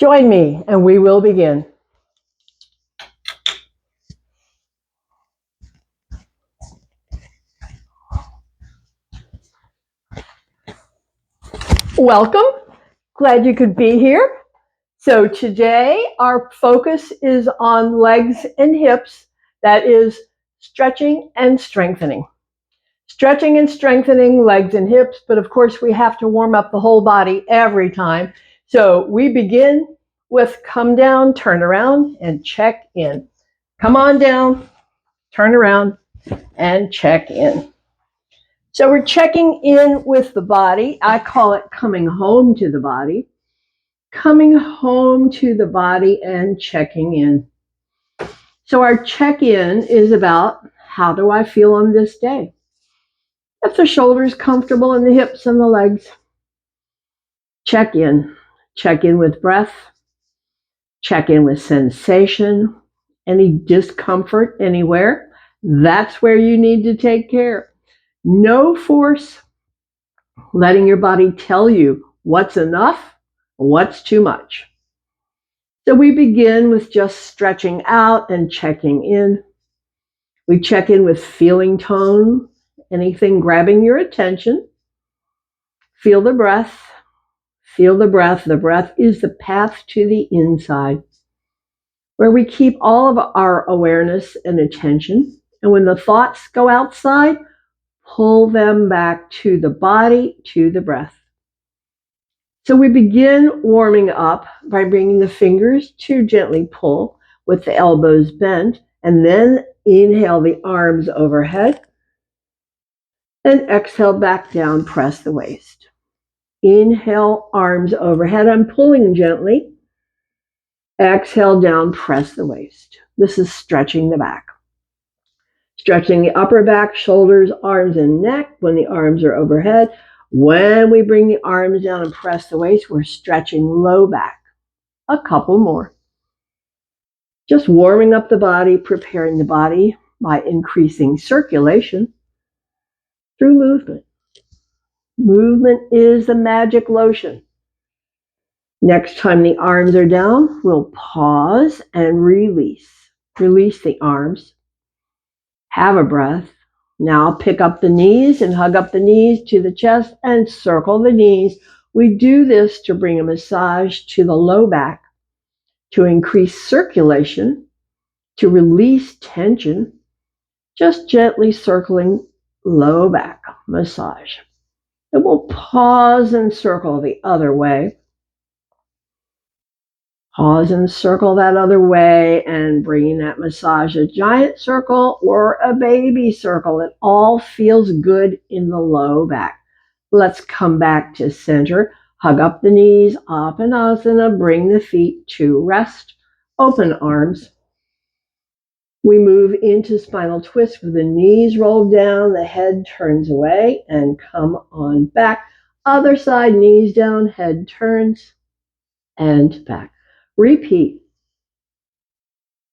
Join me and we will begin. Welcome. Glad you could be here. So today our focus is on legs and hips. That is stretching and strengthening. Stretching and strengthening legs and hips, but of course we have to warm up the whole body every time. So we begin with come down, turn around, and check in. Come on down, turn around, and check in. So we're checking in with the body. I call it coming home to the body. Coming home to the body and checking in. So our check-in is about how do I feel on this day? If the shoulders comfortable and the hips and the legs. Check in. Check in with breath. Check in with sensation. Any discomfort anywhere, that's where you need to take care. No force. Letting your body tell you what's enough, what's too much. So we begin with just stretching out and checking in. We check in with feeling tone, anything grabbing your attention. Feel the breath. Feel the breath. The breath is the path to the inside, where we keep all of our awareness and attention. And when the thoughts go outside, pull them back to the body, to the breath. So we begin warming up by bringing the fingers to gently pull with the elbows bent, and then inhale the arms overhead and exhale back down, press the waist. Inhale, arms overhead, I'm pulling gently. Exhale down, press the waist. This is stretching the back. Stretching the upper back, shoulders, arms, and neck when the arms are overhead. When we bring the arms down and press the waist, we're stretching low back. A couple more. Just warming up the body, preparing the body by increasing circulation through movement. Movement is the magic lotion. Next time the arms are down, we'll pause and release. Release the arms. Have a breath. Now pick up the knees and hug up the knees to the chest and circle the knees. We do this to bring a massage to the low back, to increase circulation, to release tension, just gently circling low back massage. And we'll pause and circle the other way. Pause and circle that other way and bringing that massage, a giant circle or a baby circle. It all feels good in the low back. Let's come back to center. Hug up the knees, Apanasana, bring the feet to rest. Open arms. We move into spinal twist with the knees rolled down, the head turns away, and come on back. Other side, knees down, head turns, and back. Repeat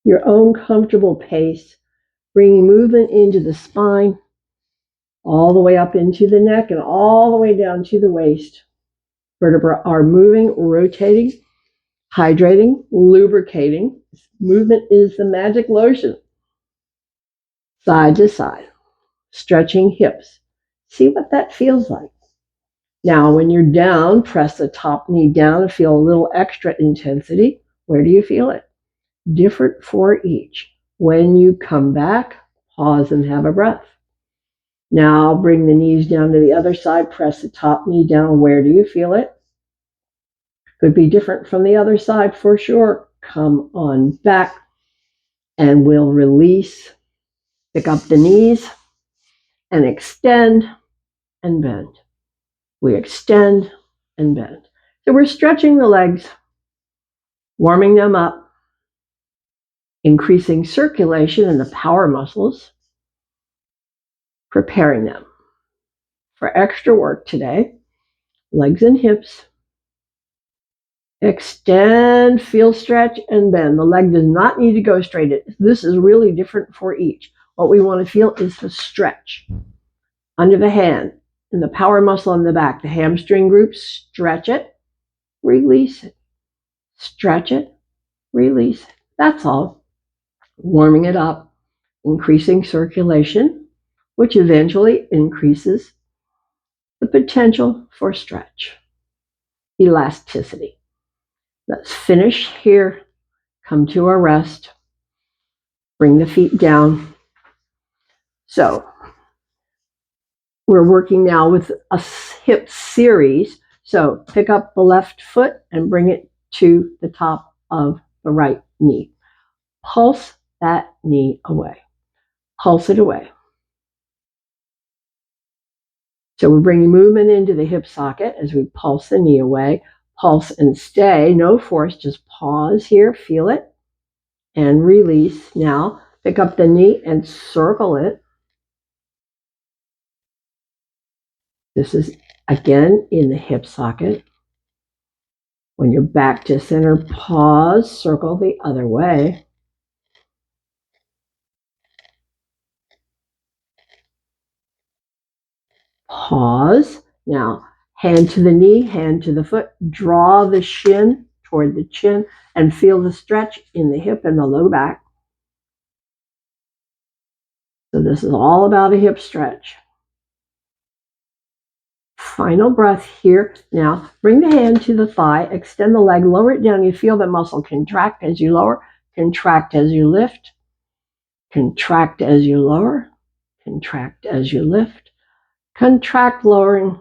your own comfortable pace, bringing movement into the spine, all the way up into the neck and all the way down to the waist. Vertebrae are moving, rotating, hydrating, lubricating. Movement is the magic lotion. Side to side, stretching hips. See what that feels like. Now, when you're down, press the top knee down and feel a little extra intensity. Where do you feel it? Different for each. When you come back, pause and have a breath. Now, bring the knees down to the other side. Press the top knee down. Where do you feel it? Could be different from the other side for sure. Come on back and we'll release. Pick up the knees and extend and bend. We extend and bend. So we're stretching the legs, warming them up, increasing circulation in the power muscles, preparing them for extra work today. Legs and hips. Extend, feel, stretch, and bend. The leg does not need to go straight. This is really different for each. What we want to feel is the stretch under the hand and the power muscle in the back. The hamstring group, stretch it, release it. Stretch it, release. That's all. Warming it up, increasing circulation, which eventually increases the potential for stretch. Elasticity. Let's finish here. Come to a rest. Bring the feet down. So we're working now with a hip series. So pick up the left foot and bring it to the top of the right knee. Pulse that knee away. Pulse it away. So we're bringing movement into the hip socket as we pulse the knee away. Pulse and stay. No force, just pause here, feel it, and release. Now pick up the knee and circle it. This is again in the hip socket. When you're back to center, pause, circle the other way. Pause. Now, hand to the knee, hand to the foot. Draw the shin toward the chin and feel the stretch in the hip and the low back. So this is all about a hip stretch. Final breath here. Now, bring the hand to the thigh, extend the leg, lower it down. You feel the muscle contract as you lower, contract as you lift, contract as you lower, contract as you lift, contract lowering,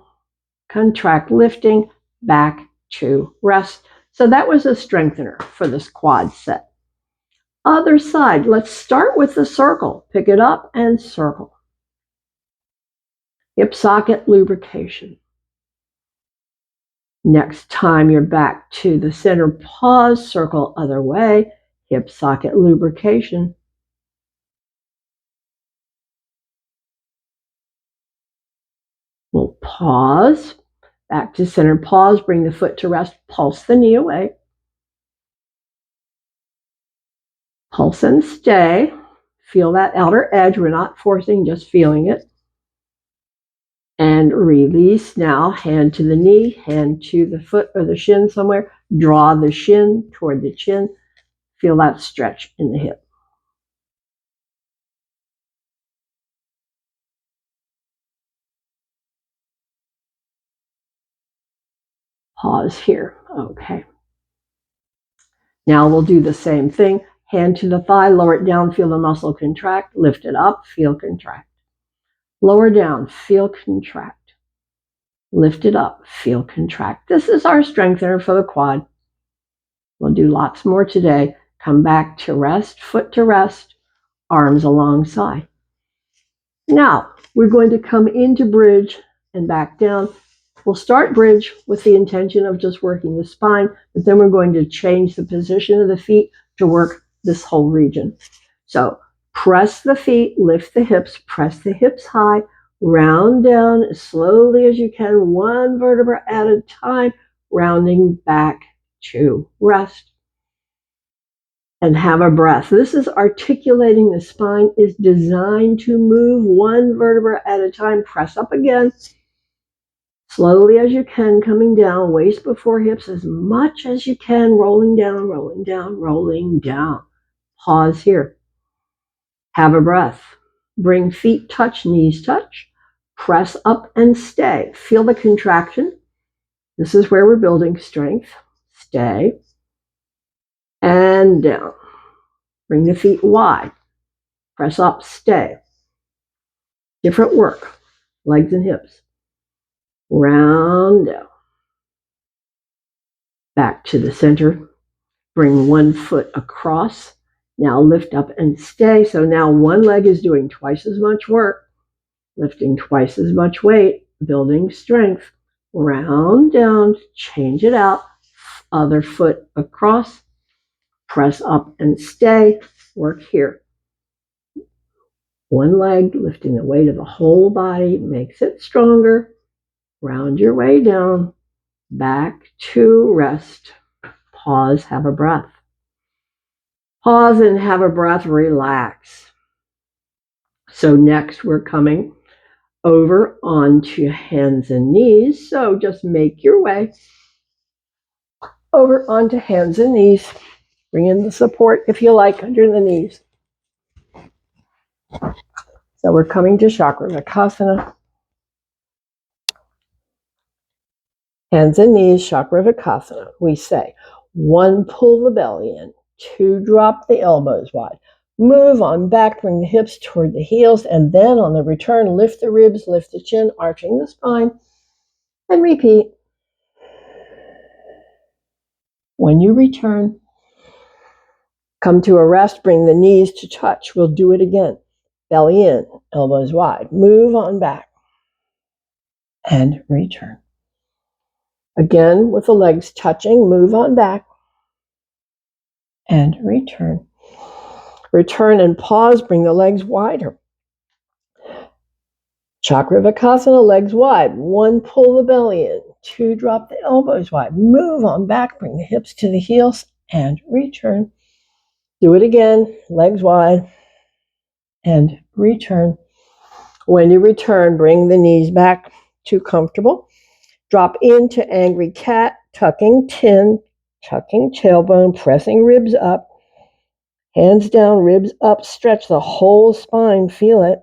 contract lifting, back to rest. So that was a strengthener for this quad set. Other side, let's start with the circle. Pick it up and circle. Hip socket lubrication. Next time you're back to the center, pause, circle other way, hip socket lubrication. We'll pause, back to center, pause, bring the foot to rest, pulse the knee away. Pulse and stay. Feel that outer edge. We're not forcing, just feeling it. And release now, hand to the knee, hand to the foot or the shin somewhere. Draw the shin toward the chin. Feel that stretch in the hip. Pause here. Okay. Now we'll do the same thing. Hand to the thigh, lower it down, feel the muscle contract. Lift it up, feel contract. Lower down, feel contract. Lift it up, feel contract. This is our strengthener for the quad. We'll do lots more today. Come back to rest, foot to rest, arms alongside. Now, we're going to come into bridge and back down. We'll start bridge with the intention of just working the spine, but then we're going to change the position of the feet to work this whole region. So press the feet, lift the hips, press the hips high, round down as slowly as you can, one vertebra at a time, rounding back to rest. And have a breath. This is articulating the spine, is designed to move one vertebra at a time. Press up again. Slowly as you can, coming down, waist before hips as much as you can, rolling down, rolling down, rolling down. Pause here. Have a breath. Bring feet touch, knees touch. Press up and stay. Feel the contraction. This is where we're building strength. Stay. And down. Bring the feet wide. Press up, stay. Different work. Legs and hips. Round down. Back to the center. Bring one foot across. Now lift up and stay. So now one leg is doing twice as much work. Lifting twice as much weight. Building strength. Round down. Change it out. Other foot across. Press up and stay. Work here. One leg lifting the weight of the whole body makes it stronger. Round your way down. Back to rest. Pause, have a breath. Pause and have a breath, relax. So next we're coming over onto hands and knees. So just make your way over onto hands and knees. Bring in the support if you like under the knees. So we're coming to Chakravarkasana. Hands and knees, Chakravarkasana. We say 1, pull the belly in. 2, drop the elbows wide. Move on back, bring the hips toward the heels, and then on the return, lift the ribs, lift the chin, arching the spine, and repeat. When you return, come to a rest, bring the knees to touch. We'll do it again. Belly in, elbows wide. Move on back and return. Again, with the legs touching, move on back and return. Return and pause, bring the legs wider. Chakravarkasana, legs wide. 1, pull the belly in. 2, drop the elbows wide. Move on back, bring the hips to the heels and return. Do it again, legs wide and return. When you return, bring the knees back to comfortable. Drop into angry cat, tucking chin, tucking tailbone, pressing ribs up. Hands down, ribs up, stretch the whole spine, feel it.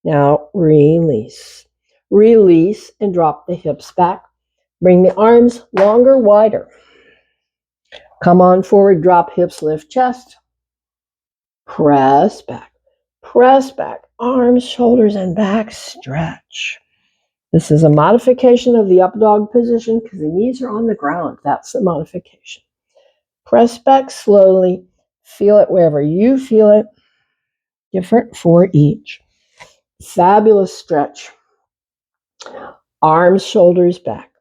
Now release. Release and drop the hips back. Bring the arms longer, wider. Come on forward, drop hips, lift chest. Press back. Press back. Arms, shoulders, and back, stretch. This is a modification of the up dog position because the knees are on the ground. That's the modification. Press back slowly. Feel it wherever you feel it. Different for each. Fabulous stretch. Arms, shoulders, back.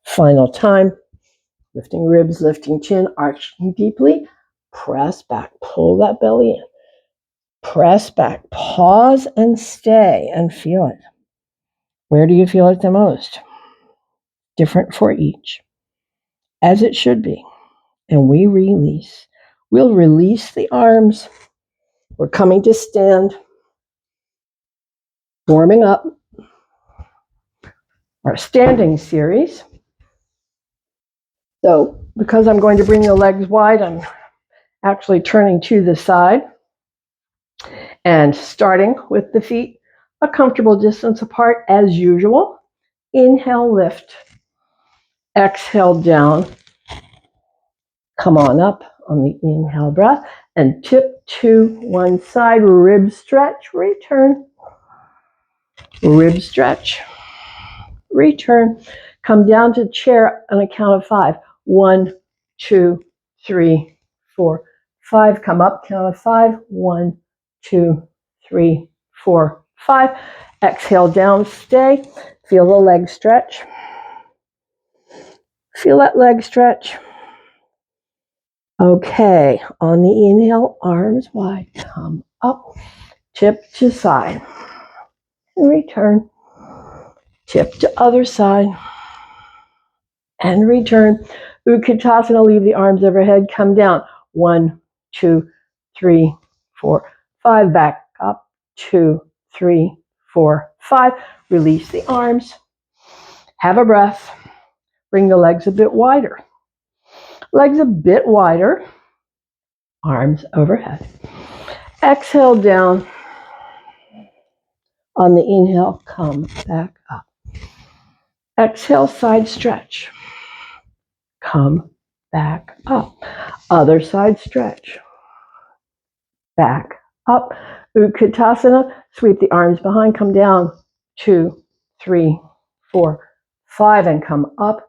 Final time. Lifting ribs, lifting chin, arching deeply. Press back. Pull that belly in. Press back. Pause and stay and feel it. Where do you feel it the most? Different for each. As it should be. And we release. We'll release the arms. We're coming to stand. Warming up our standing series. So because I'm going to bring the legs wide, I'm actually turning to the side and starting with the feet a comfortable distance apart as usual. Inhale, lift. Exhale, down. Come on up on the inhale breath and tip to one side. Rib stretch, return. Rib stretch, return. Come down to chair on a count of 5. 1, 2, 3, 4, 5. Come up, count of 5. 1, 2, 3, 4, 5. Exhale down, stay. Feel the leg stretch. Feel that leg stretch. Okay, on the inhale, arms wide. Come up, tip to side. And return. Tip to other side. And return. Utkatasana, leave the arms overhead. Come down. 1, 2, 3, 4, 5. Back up. 2, 3, 4, 5. Release the arms. Have a breath. Bring the legs a bit wider. Legs a bit wider. Arms overhead. Exhale down. On the inhale, come back up. Exhale, side stretch. Come back up. Other side stretch. Back up. Utkatasana, sweep the arms behind, come down. 2, 3, 4, 5, and come up.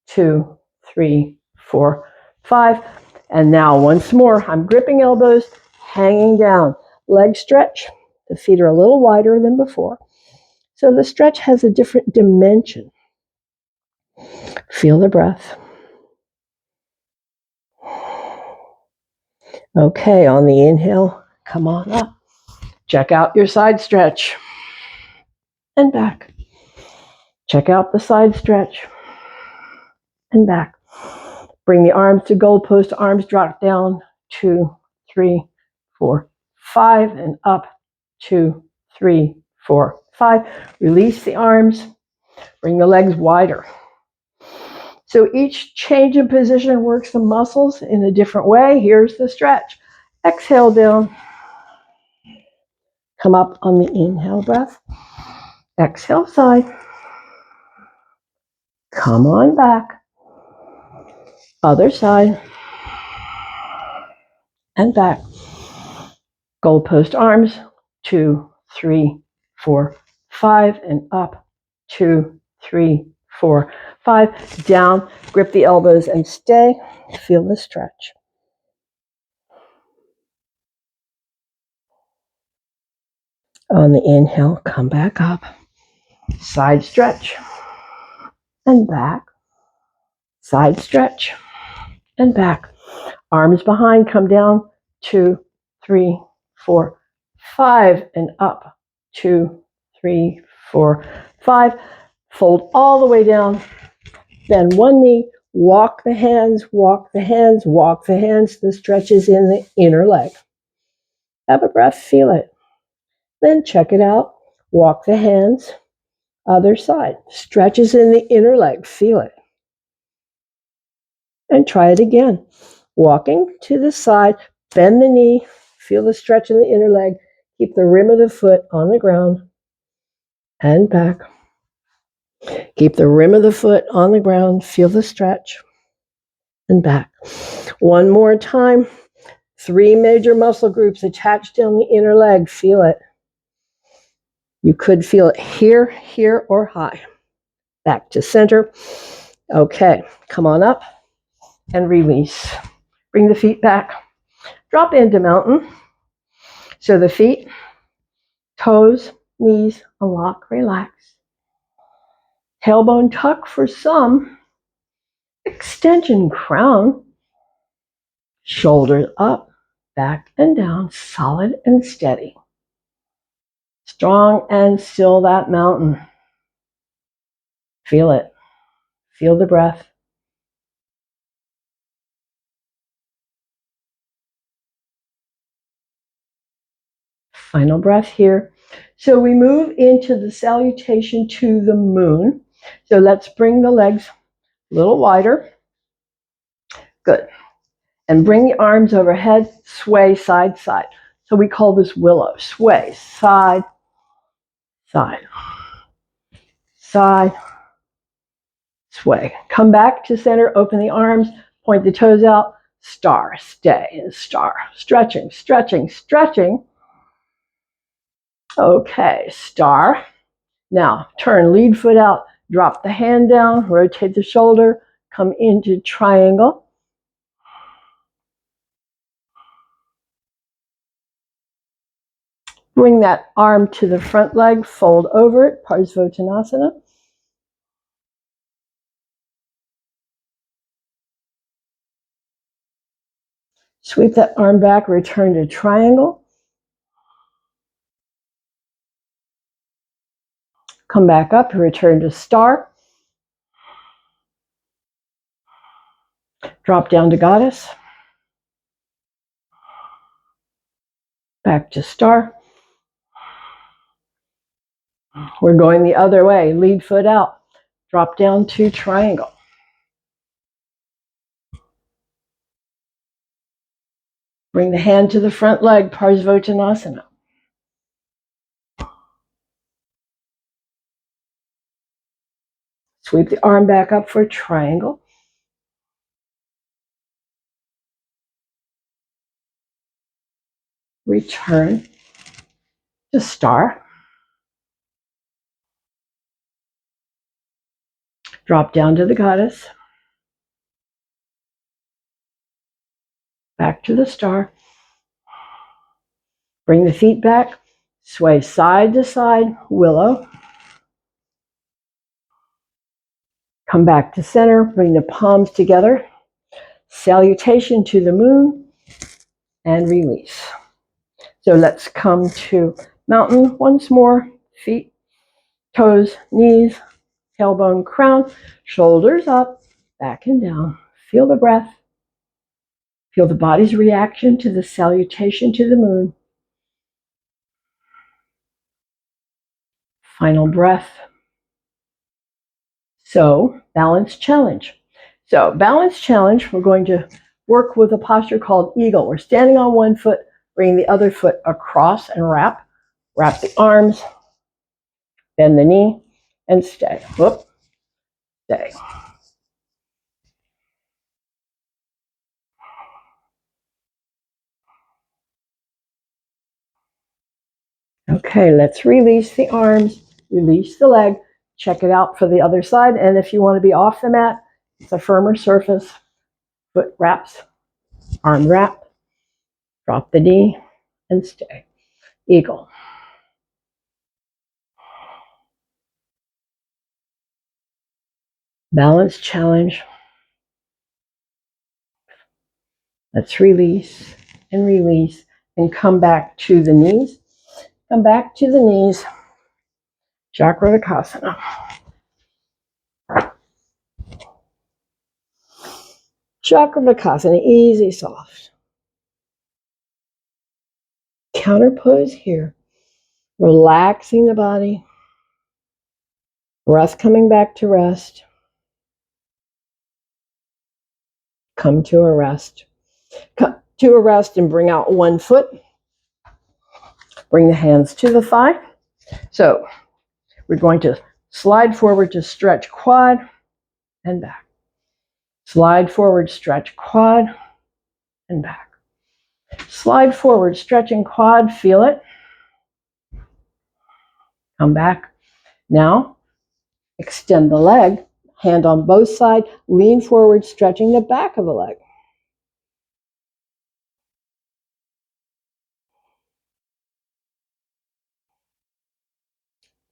2, 3, 4, 5. And now once more, I'm gripping elbows, hanging down. Leg stretch. The feet are a little wider than before. So the stretch has a different dimension. Feel the breath. Okay, on the inhale, come on up. Check out your side stretch. And back. Check out the side stretch. And back. Bring the arms to goalpost. Arms drop down. 2, 3, 4, 5. And up. 2, 3, 4, 5. Release the arms. Bring the legs wider. So each change in position works the muscles in a different way. Here's the stretch. Exhale down. Come up on the inhale breath. Exhale side. Come on back. Other side. And back. Goalpost arms. 2, 3, 4, 5. And up. 2, 3, 4, 5. Down. Grip the elbows and stay. Feel the stretch. On the inhale, come back up. Side stretch. And back. Side stretch. And back. Arms behind, come down. 2, 3, 4, 5. And up. 2, 3, 4, 5. Fold all the way down. Bend one knee. Walk the hands, walk the hands, walk the hands. The stretch is in the inner leg. Have a breath, feel it. Then check it out. Walk the hands. Other side. Stretches in the inner leg. Feel it. And try it again. Walking to the side. Bend the knee. Feel the stretch in the inner leg. Keep the rim of the foot on the ground. And back. Keep the rim of the foot on the ground. Feel the stretch. And back. One more time. 3 major muscle groups attached down the inner leg. Feel it. You could feel it here, here, or high. Back to center. Okay, come on up and release. Bring the feet back. Drop into mountain. So the feet, toes, knees, unlock, relax. Tailbone tuck for some. Extension crown. Shoulders up, back and down, solid and steady. Strong and still that mountain. Feel it. Feel the breath. Final breath here. So we move into the salutation to the moon. So let's bring the legs a little wider. Good. And bring the arms overhead, sway side, side. So we call this willow. Sway, side, side, side, sway. Come back to center, open the arms, point the toes out, star, stay, star. Stretching, stretching, stretching. Okay, star. Now, turn lead foot out, drop the hand down, rotate the shoulder, come into triangle. Bring that arm to the front leg, fold over it, Parsvottanasana. Sweep that arm back, return to triangle. Come back up, return to star. Drop down to goddess. Back to star. We're going the other way, lead foot out. Drop down to triangle. Bring the hand to the front leg, Parsvottanasana. Sweep the arm back up for triangle. Return to star. Drop down to the goddess. Back to the star. Bring the feet back. Sway side to side, willow. Come back to center. Bring the palms together. Salutation to the moon. And release. So let's come to mountain once more. Feet, toes, knees, tailbone, crown, shoulders up, back and down. Feel the breath. Feel the body's reaction to the salutation to the moon. Final breath. So, balance challenge. So, balance challenge, we're going to work with a posture called eagle. We're standing on one foot, bring the other foot across and wrap. Wrap the arms, bend the knee, and stay. Whoop, stay. Okay, let's release the arms, release the leg, check it out for the other side. And if you want to be off the mat, it's a firmer surface. Foot wraps, arm wrap, drop the knee, and stay. Eagle. Balance challenge. Let's release and come back to the knees. Come back to the knees. Chakravakasana. Chakravakasana, easy, soft. Counter pose here. Relaxing the body. Breath coming back to rest. Come to a rest. Come to a rest and bring out one foot. Bring the hands to the thigh. So we're going to slide forward to stretch quad and back. Slide forward, stretch quad and back. Slide forward, stretching quad, feel it. Come back. Now, extend the leg, hand on both sides, lean forward, stretching the back of the leg.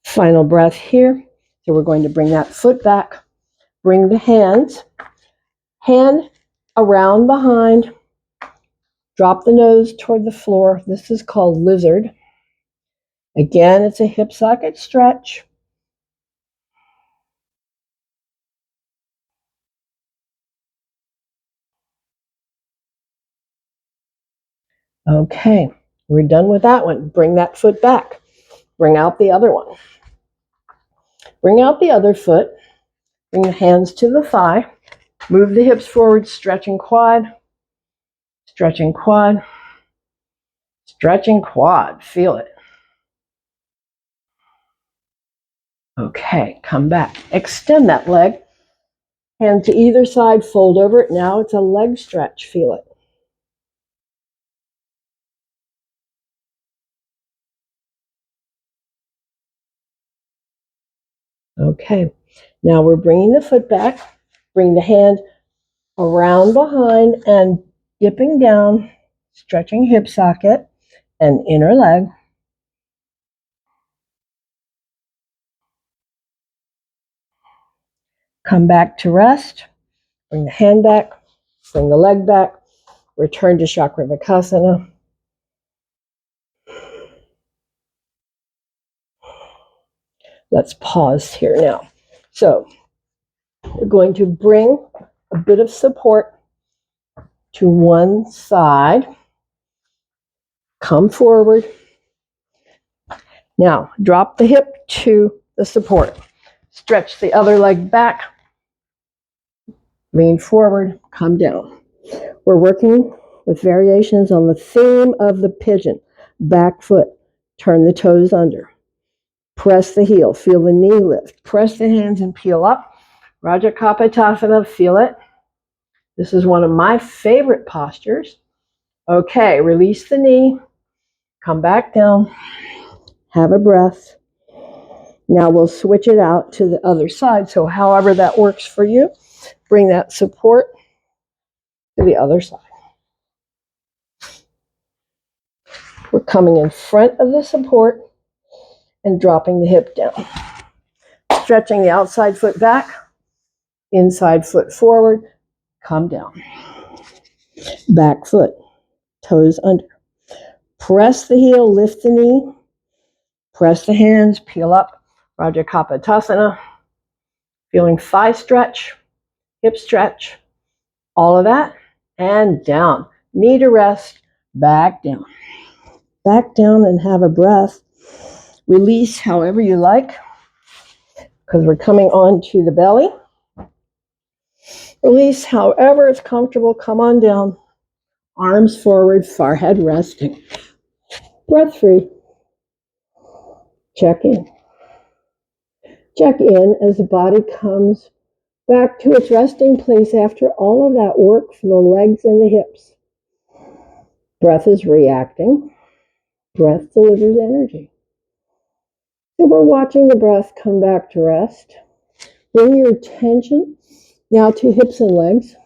Final breath here. So we're going to bring that foot back, bring the hands, hand around behind, drop the nose toward the floor. This is called lizard. Again, it's a hip socket stretch. Okay, we're done with that one. Bring that foot back. Bring out the other one. Bring out the other foot. Bring the hands to the thigh. Move the hips forward, stretching quad. Stretching quad. Stretching quad. Feel it. Okay, come back. Extend that leg. Hand to either side, fold over it. Now it's a leg stretch. Feel it. Okay, now we're bringing the foot back. Bring the hand around behind and dipping down, stretching hip socket and inner leg. Come back to rest. Bring the hand back. Bring the leg back. Return to Chakravakasana. Let's pause here now. So we're going to bring a bit of support to one side. Come forward. Now drop the hip to the support. Stretch the other leg back. Lean forward. Come down. We're working with variations on the theme of the pigeon. Back foot. Turn the toes under. Press the heel, feel the knee lift. Press the hands and peel up. Raja Kapotasana, feel it. This is one of my favorite postures. Okay, release the knee. Come back down. Have a breath. Now we'll switch it out to the other side. So however that works for you, bring that support to the other side. We're coming in front of the support and dropping the hip down. Stretching the outside foot back, inside foot forward, come down. Back foot, toes under. Press the heel, lift the knee. Press the hands, peel up. Raja Kapotasana. Feeling thigh stretch, hip stretch, all of that. And down. Knee to rest, back down. Back down and have a breath. Release however you like. because we're coming on to the belly. Release however it's comfortable. Come on down. Arms forward, forehead resting. Breath free. Check in. Check in as the body comes back to its resting place after all of that work for the legs and the hips. Breath is reacting. Breath delivers energy. So we're watching the breath come back to rest. Bring your attention now to hips and legs.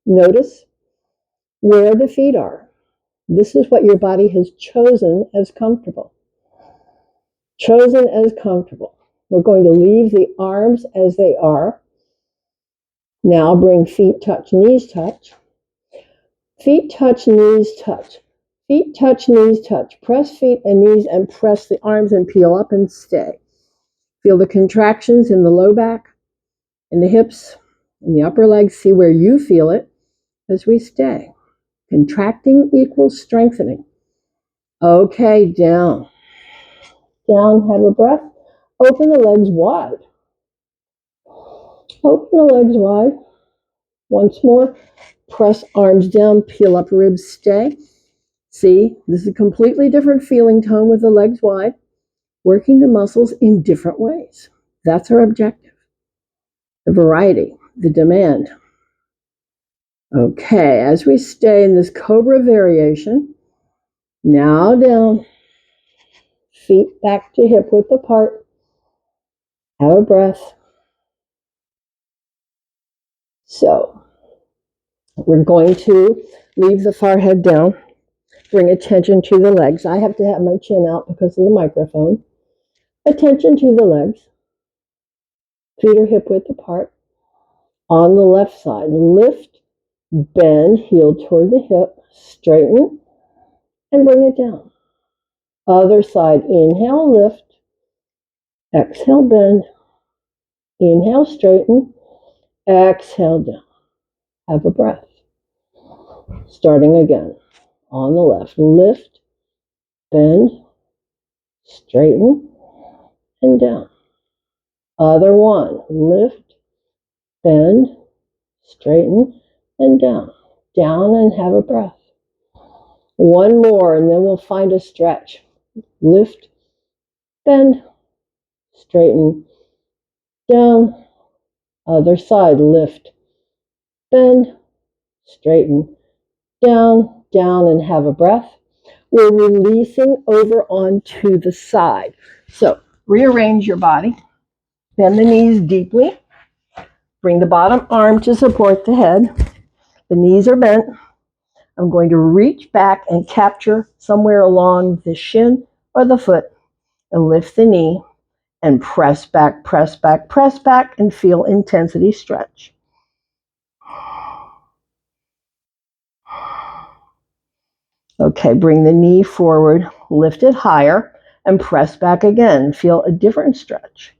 Notice where the feet are. This is what your body has chosen as comfortable. Chosen as comfortable. We're going to leave the arms as they are. Now bring feet touch, knees touch. Feet touch, knees touch. Feet touch, knees touch. Press feet and knees and press the arms and peel up and stay. Feel the contractions in the low back, in the hips, in the upper legs. See where you feel it as we stay. Contracting equals strengthening. Okay, down. Down, have a breath. Open the legs wide. Open the legs wide. Once more. Press arms down, peel up ribs, stay. See, this is a completely different feeling tone with the legs wide. Working the muscles in different ways. That's our objective. The variety, the demand. Okay, as we stay in this cobra variation, now down, feet back to hip width apart. Have a breath. So, we're going to leave the forehead down, bring attention to the legs. I have to have my chin out because of the microphone. Attention to the legs. Feet are hip width apart. On the left side, lift, bend, heel toward the hip, straighten, and bring it down. Other side, inhale, lift, exhale, bend, inhale, straighten, exhale, down. Have a breath. Starting again. On the left, lift, bend, straighten, and down. Other one, lift, bend, straighten, and down. Down and have a breath. One more, and then we'll find a stretch. Lift, bend, straighten, down. Other side, lift, bend, straighten, down, down, and have a breath. We're releasing over onto the side. So rearrange your body. Bend the knees deeply. Bring the bottom arm to support the head. The knees are bent. I'm going to reach back and capture somewhere along the shin or the foot and lift the knee and press back, press back, press back, and feel intensity stretch. Okay, bring the knee forward, lift it higher, and press back again. Feel a different stretch.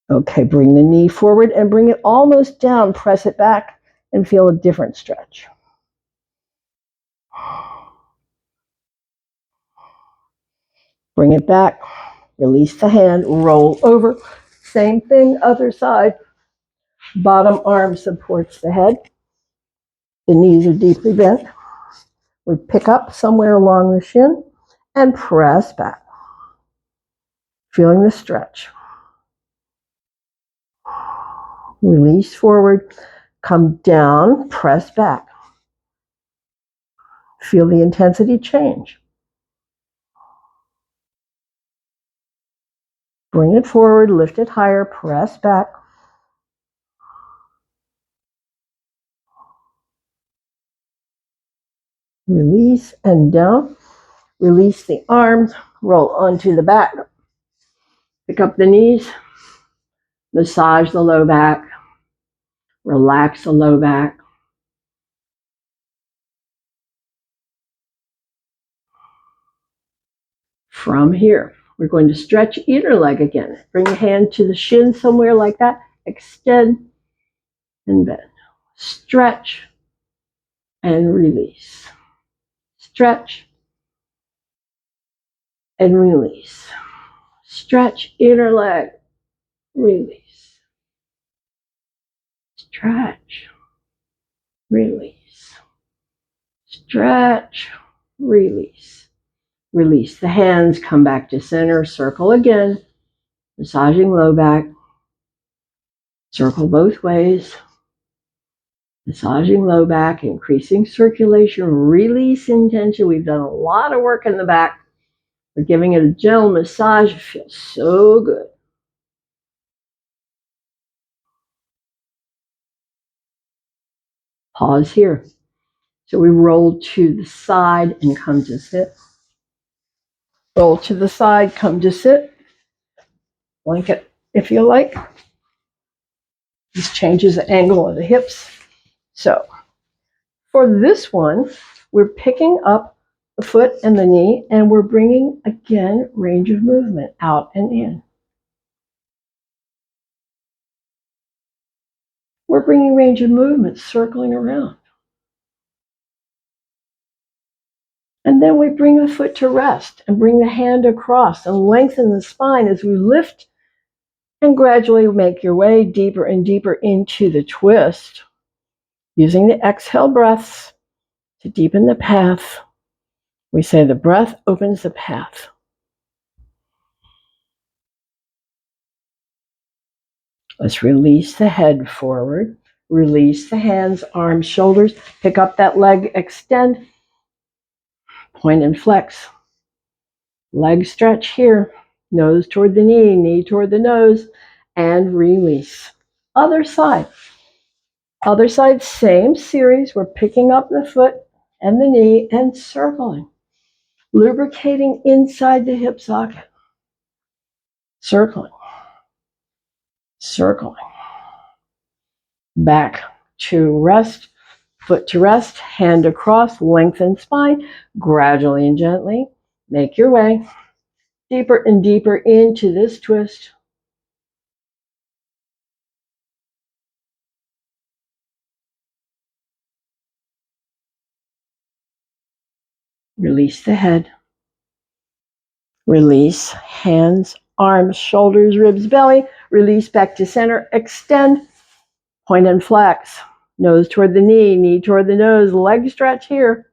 Okay, bring the knee forward and bring it almost down. Press it back and feel a different stretch. Bring it back. Release the hand. Roll over. Same thing, other side. Bottom arm supports the head. The knees are deeply bent. We pick up somewhere along the shin and press back. Feeling the stretch. Release forward. Come down. Press back. Feel the intensity change. Bring it forward. Lift it higher. Press back. Release and down. Release the arms. Roll onto the back. Pick up the knees. Massage the low back. Relax the low back. From here, we're going to stretch either leg again. Bring the hand to the shin somewhere like that. Extend and bend. Stretch and release. Stretch and release. Stretch inner leg, release. Stretch, release. Stretch, release. Release the hands, come back to center, circle again, massaging low back. Circle both ways. Massaging low back, increasing circulation, releasing tension. We've done a lot of work in the back. We're giving it a gentle massage. It feels so good. Pause here. So we roll to the side and come to sit. Roll to the side, come to sit. Blanket if you like. This changes the angle of the hips. So for this one, we're picking up the foot and the knee, and we're bringing, again, range of movement out and in. We're bringing range of movement, circling around. And then we bring the foot to rest and bring the hand across and lengthen the spine as we lift and gradually make your way deeper and deeper into the twist, using the exhale breaths to deepen the path. We say the breath opens the path. Let's release the head forward, release the hands, arms, shoulders, pick up that leg, extend, point and flex. Leg stretch here, nose toward the knee, knee toward the nose, and release. Other side. Other side, same series. We're picking up the foot and the knee and circling. Lubricating inside the hip socket. Circling. Circling. Back to rest, foot to rest, hand across, lengthen spine, gradually and gently. Make your way deeper and deeper into this twist. Release the head. Release hands, arms, shoulders, ribs, belly. Release back to center. Extend, point and flex. Nose toward the knee, knee toward the nose. Leg stretch here.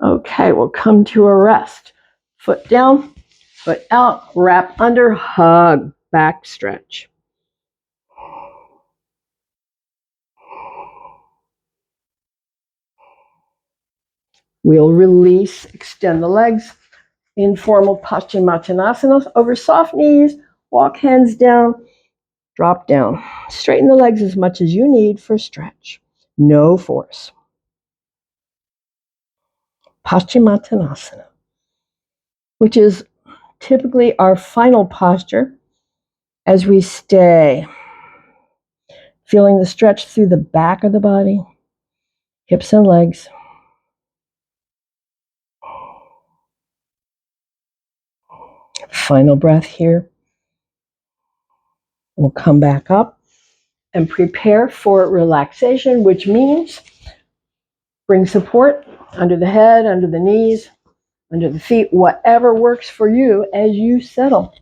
Okay, we'll come to a rest. Foot down, foot out, wrap under, hug, back stretch. We'll release, extend the legs. Informal Paschimottanasana over soft knees. Walk hands down, drop down. Straighten the legs as much as you need for stretch. No force. Paschimottanasana, which is typically our final posture as we stay. Feeling the stretch through the back of the body, hips and legs. Final breath here. We'll come back up and prepare for relaxation, which means bring support under the head, under the knees, under the feet, whatever works for you as you settle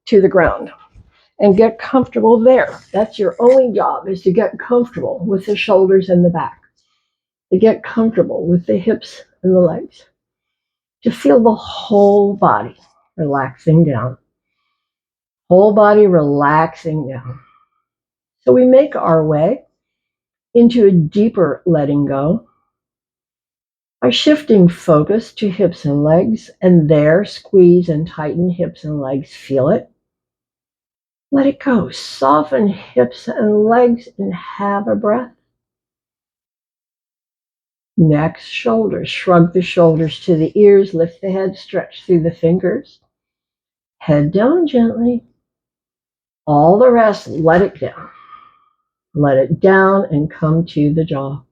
to the ground and get comfortable there. That's your only job, is to get comfortable with the shoulders and the back, to get comfortable with the hips and the legs, to feel the whole body relaxing down. Whole body relaxing down. So we make our way into a deeper letting go by shifting focus to hips and legs, and there squeeze and tighten hips and legs. Feel it. Let it go. Soften hips and legs and have a breath. Next, shoulders. Shrug the shoulders to the ears. Lift the head. Stretch through the fingers. Head down gently. All the rest, let it down. Let it down and come to the jaw.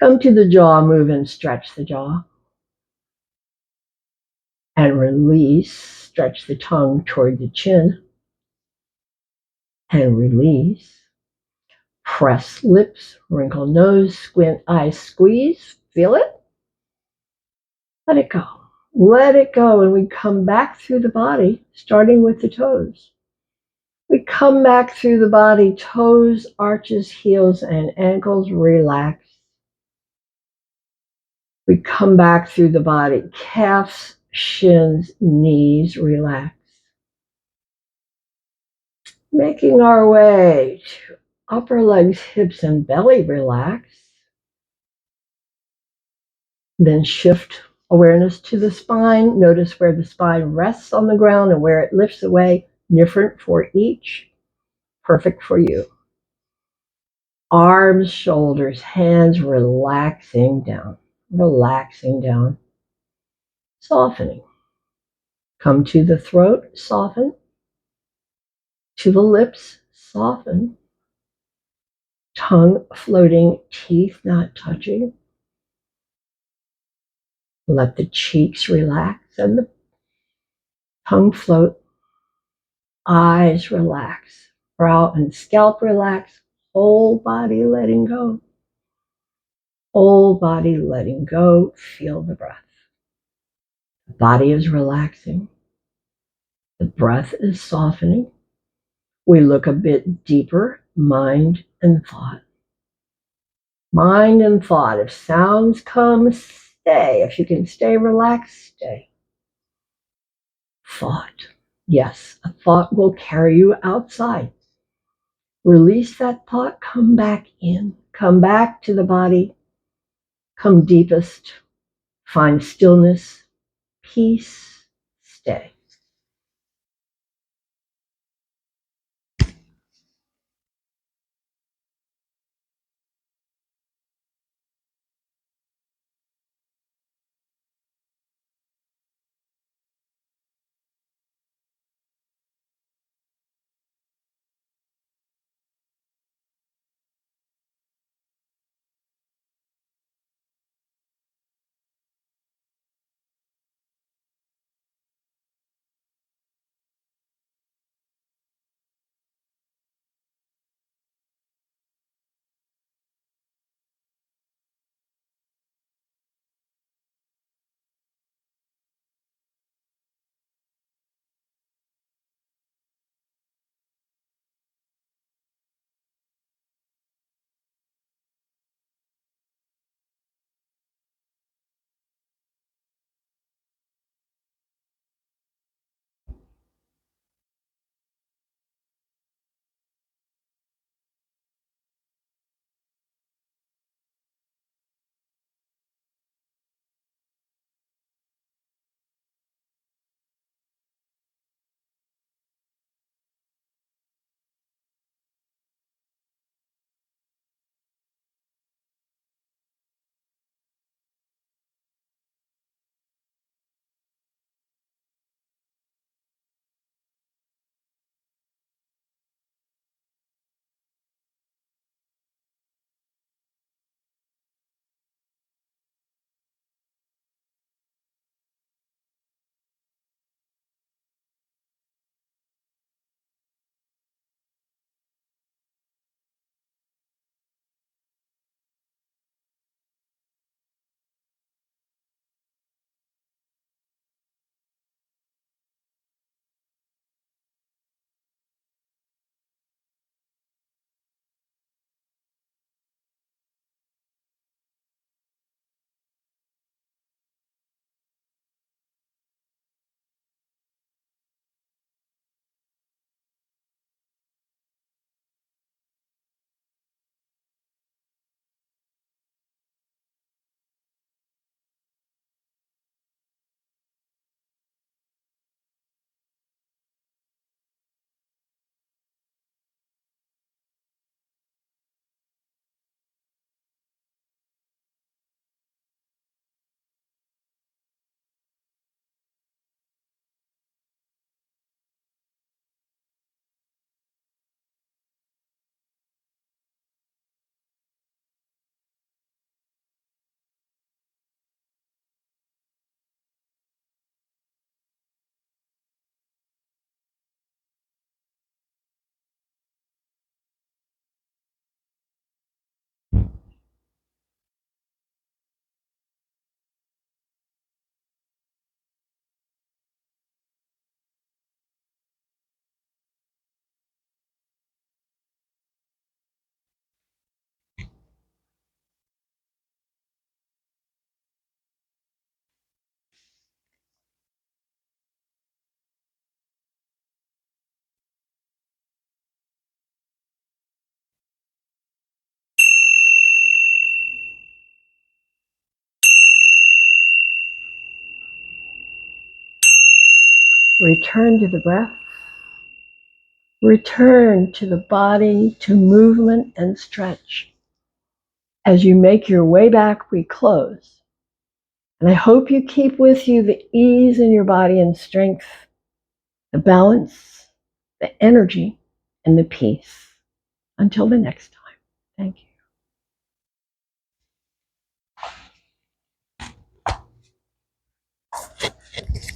Come to the jaw, move and stretch the jaw. And release, stretch the tongue toward the chin. And release. Press lips, wrinkle nose, squint eyes, squeeze. Feel it? Let it go. Let it go. And we come back through the body, starting with the toes. We come back through the body, toes, arches, heels, and ankles relax. We come back through the body, calves, shins, knees relax. Making our way to upper legs, hips, and belly relax. Then shift awareness to the spine. Notice where the spine rests on the ground and where it lifts away, different for each, perfect for you. Arms, shoulders, hands relaxing down, softening. Come to the throat, soften. To the lips, soften. Tongue floating, teeth not touching. Let the cheeks relax and the tongue float. Eyes relax. Brow and scalp relax. Whole body letting go. Whole body letting go. Feel the breath. The body is relaxing. The breath is softening. We look a bit deeper, mind and thought. Mind and thought. If sounds come, stay. If you can stay relaxed, stay. Thought. Yes, a thought will carry you outside. Release that thought, come back in. Come back to the body. Come deepest. Find stillness, peace, stay. Return to the breath. Return to the body, to movement and stretch. As you make your way back, we close. And I hope you keep with you the ease in your body and strength, the balance, the energy, and the peace. Until the next time, thank you.